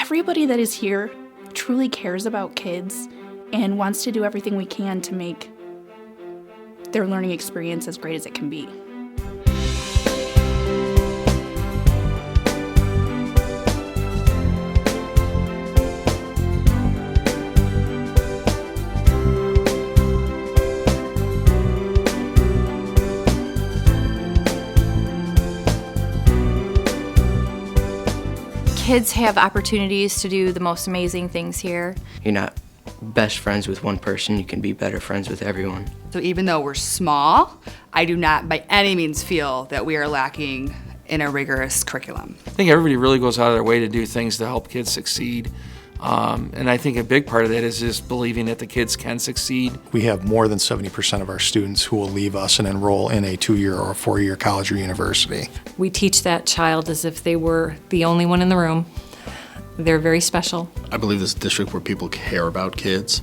everybody that is here truly cares about kids and wants to do everything we can to make their learning experience as great as it can be. Kids have opportunities to do the most amazing things here. You're not best friends with one person, you can be better friends with everyone. So even though we're small, I do not by any means feel that we are lacking in a rigorous curriculum. I think everybody really goes out of their way to do things to help kids succeed. And I think a big part of that is just believing that the kids can succeed. We have more than 70% of our students who will leave us and enroll in a 2-year or 4-year college or university. We teach that child as if they were the only one in the room. They're very special. I believe this is a district where people care about kids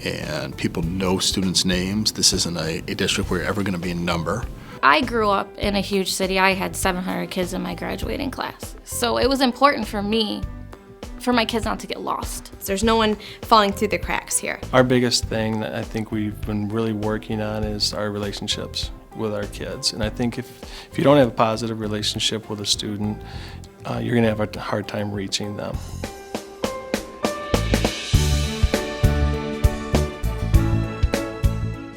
and people know students' names. This isn't a district where you're ever going to be a number. I grew up in a huge city. I had 700 kids in my graduating class. So it was important for me, for my kids not to get lost. There's no one falling through the cracks here. Our biggest thing that I think we've been really working on is our relationships with our kids. And I think if you don't have a positive relationship with a student, you're gonna have a hard time reaching them.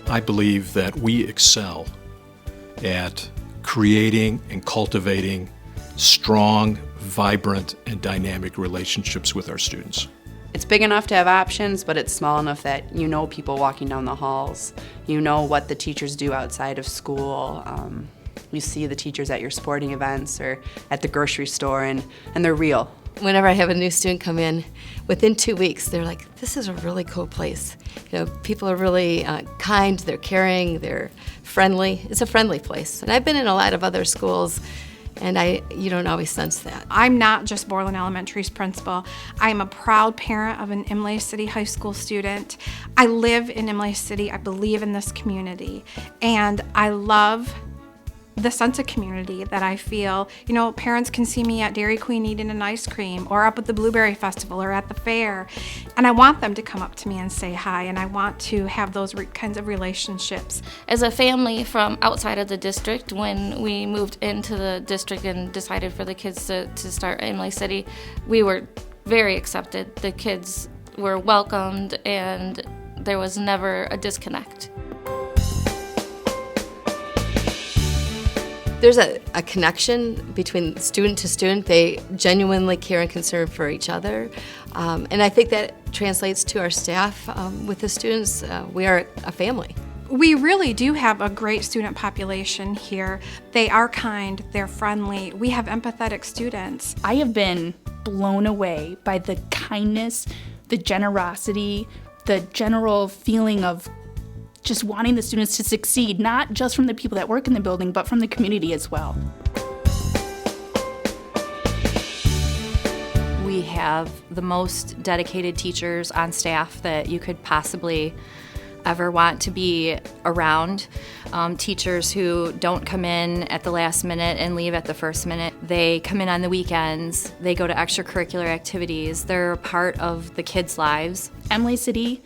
I believe that we excel at creating and cultivating strong, vibrant, and dynamic relationships with our students. It's big enough to have options, but it's small enough that you know people walking down the halls. You know what the teachers do outside of school. You see the teachers at your sporting events or at the grocery store, and they're real. Whenever I have a new student come in, within 2 weeks, they're like, this is a really cool place. You know, people are really kind, they're caring, they're friendly. It's a friendly place. And I've been in a lot of other schools, and you don't always sense that. I'm not just Borland Elementary's principal. I am a proud parent of an Imlay City High School student. I live in Imlay City. I believe in this community. And I love the sense of community that I feel. You know, parents can see me at Dairy Queen eating an ice cream, or up at the Blueberry Festival, or at the fair. And I want them to come up to me and say hi, and I want to have those kinds of relationships. As a family from outside of the district, when we moved into the district and decided for the kids to start Imlay City, we were very accepted. The kids were welcomed, and there was never a disconnect. There's a connection between student to student. They genuinely care and concern for each other. And I think that translates to our staff. With the students, we are a family. We really do have a great student population here. They are kind, they're friendly. We have empathetic students. I have been blown away by the kindness, the generosity, the general feeling of just wanting the students to succeed, not just from the people that work in the building, but from the community as well. We have the most dedicated teachers on staff that you could possibly ever want to be around. Teachers who don't come in at the last minute and leave at the first minute. They come in on the weekends. They go to extracurricular activities. They're a part of the kids' lives. Imlay City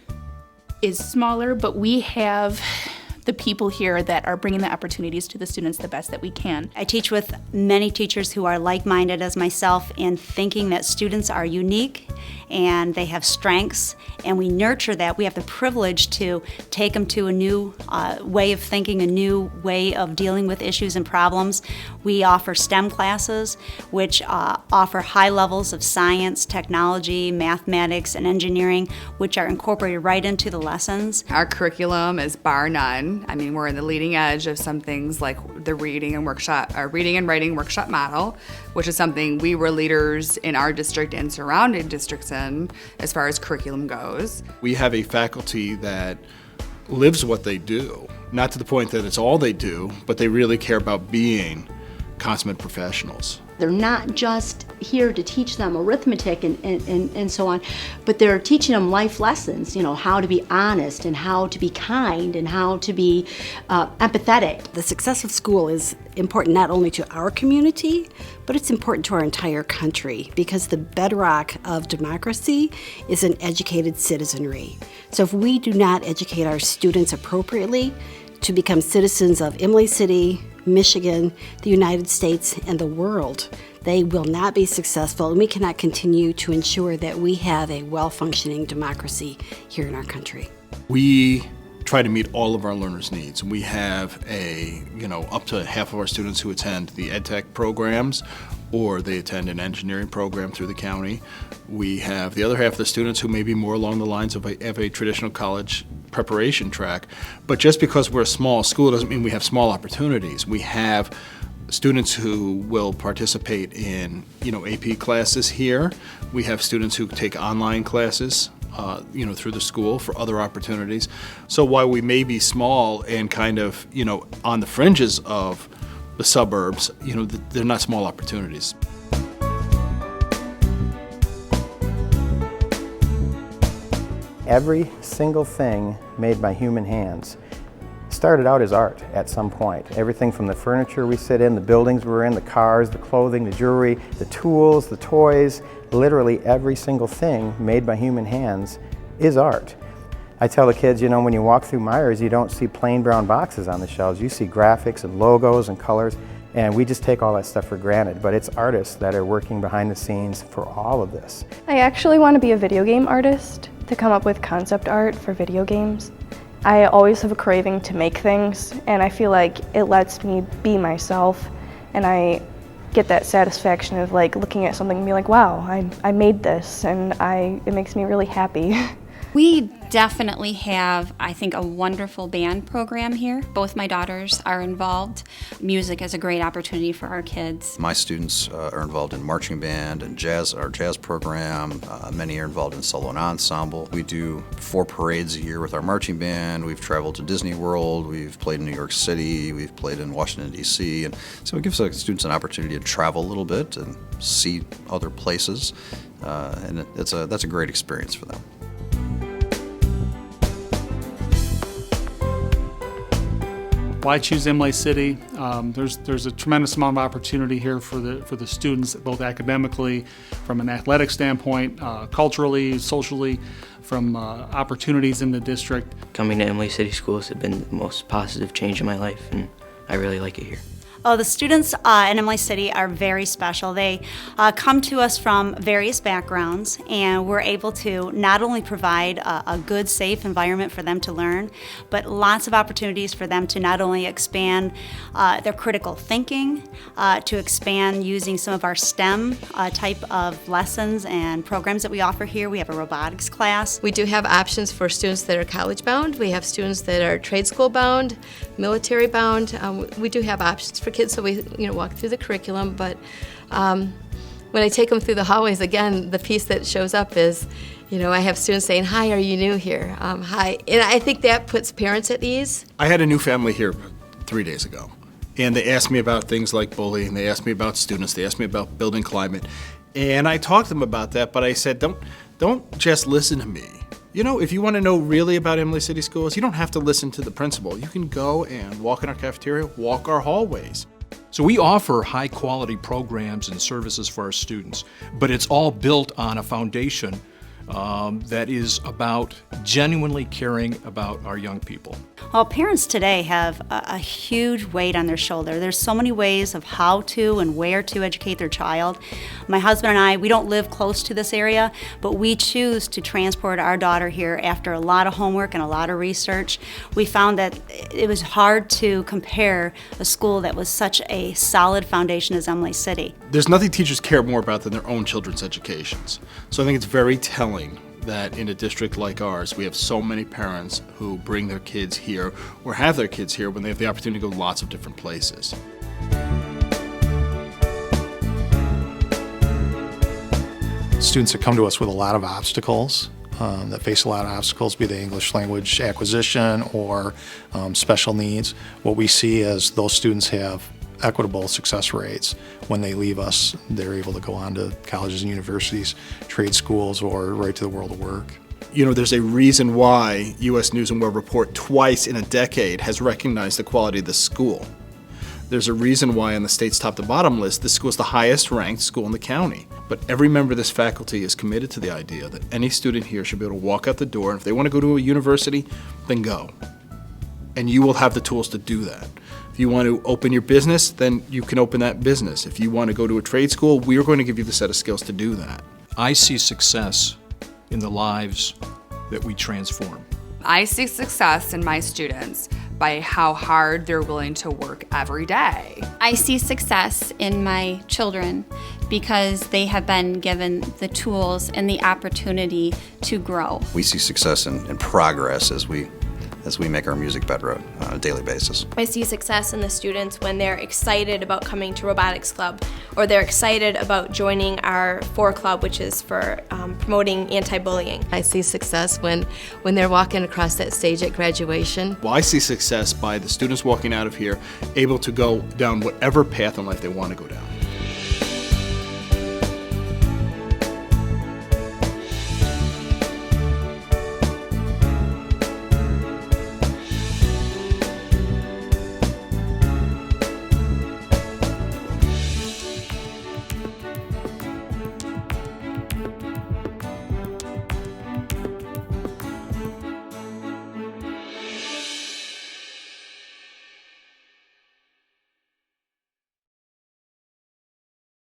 is smaller, but we have the people here that are bringing the opportunities to the students the best that we can. I teach with many teachers who are like-minded as myself in thinking that students are unique and they have strengths, and we nurture that. We have the privilege to take them to a new way of thinking, a new way of dealing with issues and problems. We offer STEM classes, which offer high levels of science, technology, mathematics, and engineering, which are incorporated right into the lessons. Our curriculum is bar none. I mean, we're in the leading edge of some things like the reading and writing workshop model, which is something we were leaders in our district and surrounding districts in as far as curriculum goes. We have a faculty that lives what they do, not to the point that it's all they do, but they really care about being consummate professionals. They're not just here to teach them arithmetic and so on, but they're teaching them life lessons, you know, how to be honest and how to be kind and how to be empathetic. The success of school is important not only to our community, but it's important to our entire country, because the bedrock of democracy is an educated citizenry. So if we do not educate our students appropriately to become citizens of Imlay City, Michigan, the United States, and the world, they will not be successful, and we cannot continue to ensure that we have a well-functioning democracy here in our country. We try to meet all of our learners' needs. We have up to half of our students who attend the EdTech programs, or they attend an engineering program through the county. We have the other half of the students who may be more along the lines of a traditional college preparation track. But just because we're a small school doesn't mean we have small opportunities. We have students who will participate in, AP classes here. We have students who take online classes, through the school for other opportunities. So while we may be small and kind of, on the fringes of the suburbs, they're not small opportunities. Every single thing made by human hands started out as art at some point. Everything from the furniture we sit in, the buildings we're in, the cars, the clothing, the jewelry, the tools, the toys, literally every single thing made by human hands is art. I tell the kids, when you walk through Myers, you don't see plain brown boxes on the shelves. You see graphics and logos and colors, and we just take all that stuff for granted. But it's artists that are working behind the scenes for all of this. I actually want to be a video game artist, to come up with concept art for video games. I always have a craving to make things, and I feel like it lets me be myself, and I get that satisfaction of looking at something and be like, wow, I made this, and it makes me really happy. We definitely have, I think, a wonderful band program here. Both my daughters are involved. Music is a great opportunity for our kids. My students are involved in marching band and our jazz program. Many are involved in solo and ensemble. We do 4 parades a year with our marching band. We've traveled to Disney World. We've played in New York City. We've played in Washington, D.C. And so it gives our students an opportunity to travel a little bit and see other places. And that's a great experience for them. Why choose Imlay City? There's a tremendous amount of opportunity here for the students, both academically, from an athletic standpoint, culturally, socially, from opportunities in the district. Coming to Imlay City Schools has been the most positive change in my life, and I really like it here. Oh, the students in Imlay City are very special. They come to us from various backgrounds, and we're able to not only provide a good, safe environment for them to learn, but lots of opportunities for them to not only expand their critical thinking, to expand using some of our STEM type of lessons and programs that we offer here. We have a robotics class. We do have options for students that are college bound. We have students that are trade school bound, military bound. We do have options for kids, so we walk through the curriculum. But when I take them through the hallways, again, the piece that shows up is, I have students saying, "Hi, are you new here?" Hi, and I think that puts parents at ease. I had a new family here 3 days ago, and they asked me about things like bullying. They asked me about students. They asked me about building climate, and I talked to them about that. But I said, don't just listen to me. If you want to know really about Imlay City Schools, you don't have to listen to the principal. You can go and walk in our cafeteria, walk our hallways. So we offer high-quality programs and services for our students, but it's all built on a foundation that is about genuinely caring about our young people. Well, parents today have a huge weight on their shoulder. There's so many ways of how to and where to educate their child. My husband and I, we don't live close to this area, but we choose to transport our daughter here after a lot of homework and a lot of research. We found that it was hard to compare a school that was such a solid foundation as Imlay City. There's nothing teachers care more about than their own children's educations. So I think it's very telling that in a district like ours, we have so many parents who bring their kids here or have their kids here when they have the opportunity to go lots of different places. Students that come to us with a lot of obstacles, that face a lot of obstacles, be they English language acquisition or special needs, what we see is those students have equitable success rates. When they leave us, they're able to go on to colleges and universities, trade schools, or right to the world of work. You know, there's a reason why U.S. News & World Report twice in a decade has recognized the quality of the school. There's a reason why on the state's top to bottom list, this school is the highest ranked school in the county. But every member of this faculty is committed to the idea that any student here should be able to walk out the door, and if they want to go to a university, then go. And you will have the tools to do that. If you want to open your business, then you can open that business. If you want to go to a trade school, we are going to give you the set of skills to do that. I see success in the lives that we transform. I see success in my students by how hard they're willing to work every day. I see success in my children because they have been given the tools and the opportunity to grow. We see success in progress as we make our music better on a daily basis. I see success in the students when they're excited about coming to Robotics Club, or they're excited about joining our 4 Club, which is for promoting anti-bullying. I see success when they're walking across that stage at graduation. Well, I see success by the students walking out of here able to go down whatever path in life they want to go down.